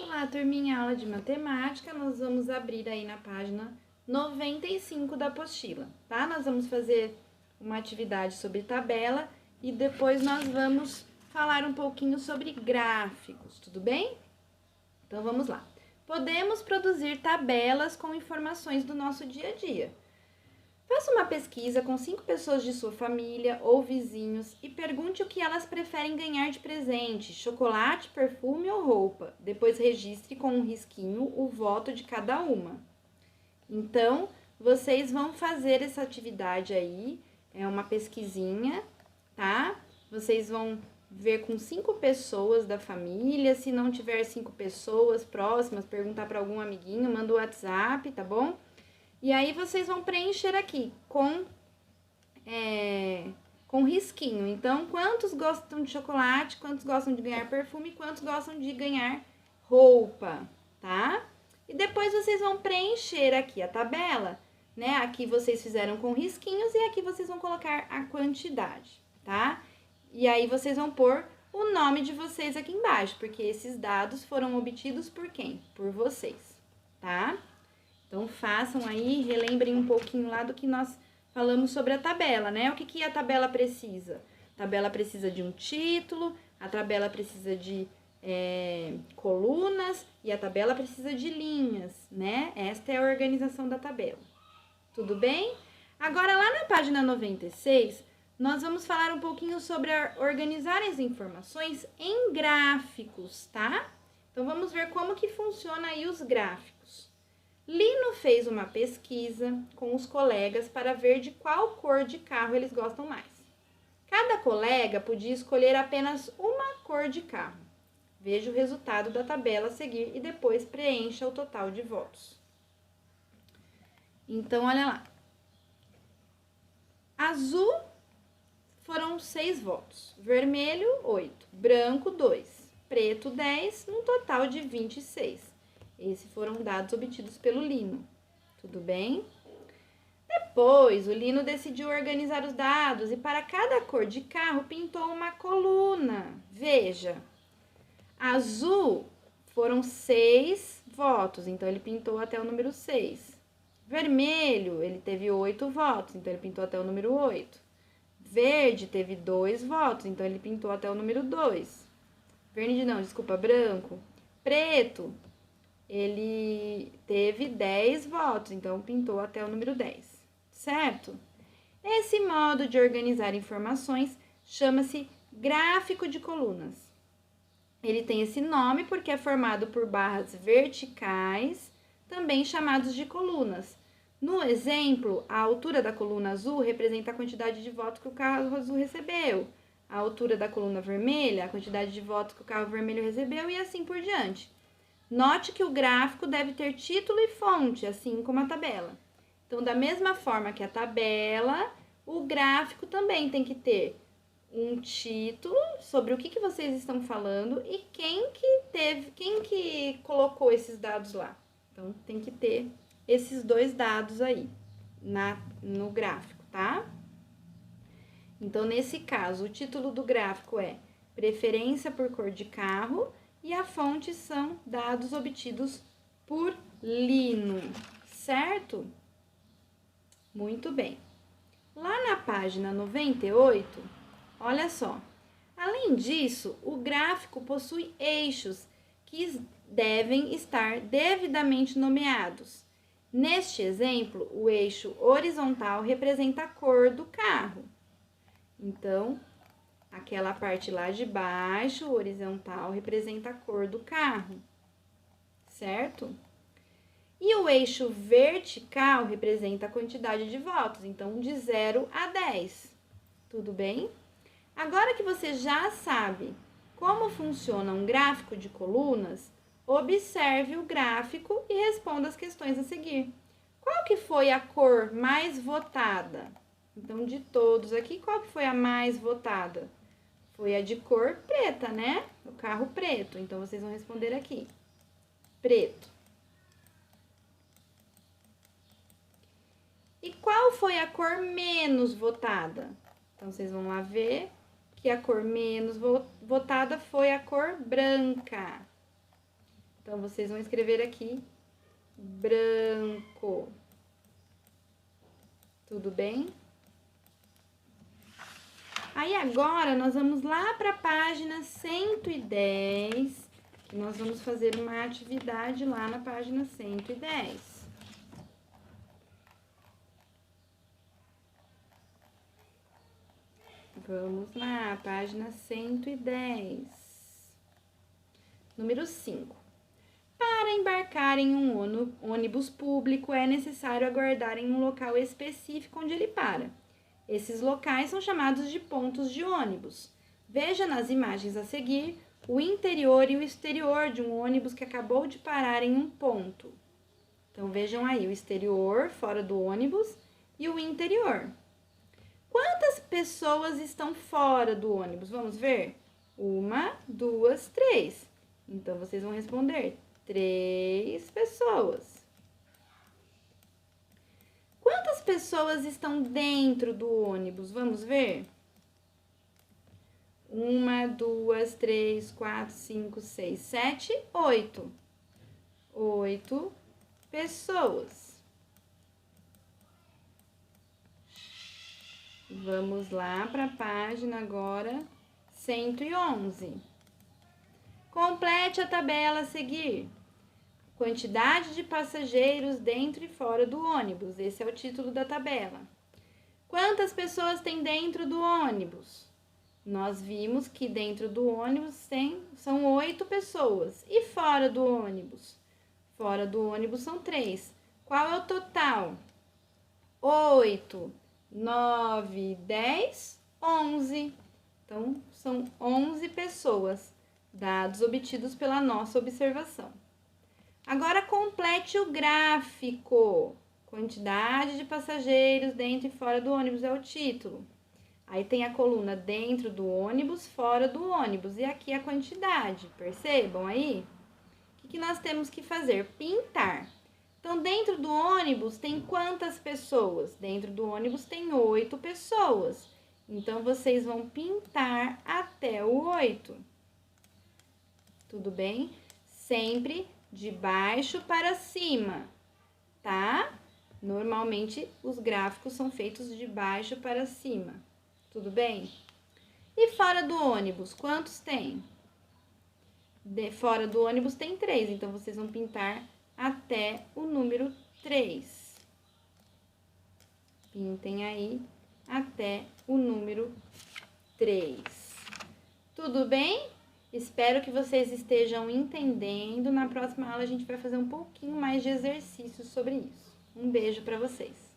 Olá, turminha, aula de matemática. Nós vamos abrir aí na página 95 da apostila, tá? Nós vamos fazer uma atividade sobre tabela e depois nós vamos falar um pouquinho sobre gráficos, tudo bem? Então vamos lá. Podemos produzir tabelas com informações do nosso dia a dia. Faça uma pesquisa com 5 pessoas de sua família ou vizinhos e pergunte o que elas preferem ganhar de presente: chocolate, perfume ou roupa. Depois registre com um risquinho o voto de cada uma. Então, vocês vão fazer essa atividade aí, é uma pesquisinha, tá? Vocês vão ver com 5 pessoas da família. Se não tiver 5 pessoas próximas, perguntar para algum amiguinho, manda o WhatsApp, tá bom? E aí vocês vão preencher aqui com risquinho. Então, quantos gostam de chocolate, quantos gostam de ganhar perfume, quantos gostam de ganhar roupa, tá? E depois vocês vão preencher aqui a tabela, né? Aqui vocês fizeram com risquinhos e aqui vocês vão colocar a quantidade, tá? E aí vocês vão pôr o nome de vocês aqui embaixo, porque esses dados foram obtidos por quem? Por vocês, tá? Então, façam aí, relembrem um pouquinho lá do que nós falamos sobre a tabela, né? O que a tabela precisa? A tabela precisa de um título, a tabela precisa de colunas e a tabela precisa de linhas, né? Esta é a organização da tabela. Tudo bem? Agora, lá na página 96, nós vamos falar um pouquinho sobre organizar as informações em gráficos, tá? Então, vamos ver como que funciona aí os gráficos. Lino fez uma pesquisa com os colegas para ver de qual cor de carro eles gostam mais. Cada colega podia escolher apenas uma cor de carro. Veja o resultado da tabela a seguir e depois preencha o total de votos. Então, olha lá. Azul foram 6 votos, vermelho 8, branco 2, preto 10, um total de 26. Esses foram dados obtidos pelo Lino, tudo bem? Depois, o Lino decidiu organizar os dados e para cada cor de carro pintou uma coluna. Veja, azul foram 6 votos, então ele pintou até o número 6. Vermelho, ele teve 8 votos, então ele pintou até o número 8. Verde teve 2 votos, então ele pintou até o número 2. Branco. Preto, ele teve 10 votos, então pintou até o número 10, certo? Esse modo de organizar informações chama-se gráfico de colunas. Ele tem esse nome porque é formado por barras verticais, também chamados de colunas. No exemplo, a altura da coluna azul representa a quantidade de votos que o carro azul recebeu. A altura da coluna vermelha, a quantidade de votos que o carro vermelho recebeu e assim por diante. Note que o gráfico deve ter título e fonte, assim como a tabela. Então, da mesma forma que a tabela, o gráfico também tem que ter um título sobre o que vocês estão falando e quem que colocou esses dados lá. Então, tem que ter esses 2 dados aí no gráfico, tá? Então, nesse caso, o título do gráfico é preferência por cor de carro e a fonte são dados obtidos por Lino, certo? Muito bem. Lá na página 98, olha só. Além disso, o gráfico possui eixos que devem estar devidamente nomeados. Neste exemplo, o eixo horizontal representa a cor do carro. Então, aquela parte lá de baixo, horizontal, representa a cor do carro, certo? E o eixo vertical representa a quantidade de votos, então de 0 a 10, tudo bem? Agora que você já sabe como funciona um gráfico de colunas, observe o gráfico e responda as questões a seguir. Qual que foi a cor mais votada? Então, de todos aqui, qual que foi a mais votada? Foi a de cor preta, né? O carro preto. Então, vocês vão responder aqui. Preto. E qual foi a cor menos votada? Então, vocês vão lá ver que a cor menos votada foi a cor branca. Então, vocês vão escrever aqui branco. Tudo bem? Aí, agora, nós vamos lá para a página 110, que nós vamos fazer uma atividade lá na página 110. Vamos lá, página 110. Número 5. Para embarcar em um ônibus público, é necessário aguardar em um local específico onde ele para. Esses locais são chamados de pontos de ônibus. Veja nas imagens a seguir o interior e o exterior de um ônibus que acabou de parar em um ponto. Então, vejam aí o exterior, fora do ônibus, e o interior. Quantas pessoas estão fora do ônibus? Vamos ver? 1, 2, 3. Então, vocês vão responder 3 pessoas. Quantas pessoas estão dentro do ônibus? Vamos ver? 1, 2, 3, 4, 5, 6, 7, 8. 8 pessoas. Vamos lá para a página agora 111. Complete a tabela a seguir. Quantidade de passageiros dentro e fora do ônibus. Esse é o título da tabela. Quantas pessoas tem dentro do ônibus? Nós vimos que dentro do ônibus são 8 pessoas. E fora do ônibus? Fora do ônibus são 3. Qual é o total? 8, 9, 10, 11. Então, são 11 pessoas. Dados obtidos pela nossa observação. Agora, complete o gráfico. Quantidade de passageiros dentro e fora do ônibus é o título. Aí tem a coluna dentro do ônibus, fora do ônibus. E aqui a quantidade. Percebam aí? O que nós temos que fazer? Pintar. Então, dentro do ônibus tem quantas pessoas? Dentro do ônibus tem 8 pessoas. Então, vocês vão pintar até o 8. Tudo bem? Sempre de baixo para cima, tá? Normalmente, os gráficos são feitos de baixo para cima. Tudo bem? E fora do ônibus, quantos tem? Fora do ônibus tem 3, então vocês vão pintar até o número 3. Pintem aí até o número 3. Tudo bem? Espero que vocês estejam entendendo. Na próxima aula a gente vai fazer um pouquinho mais de exercícios sobre isso. Um beijo para vocês.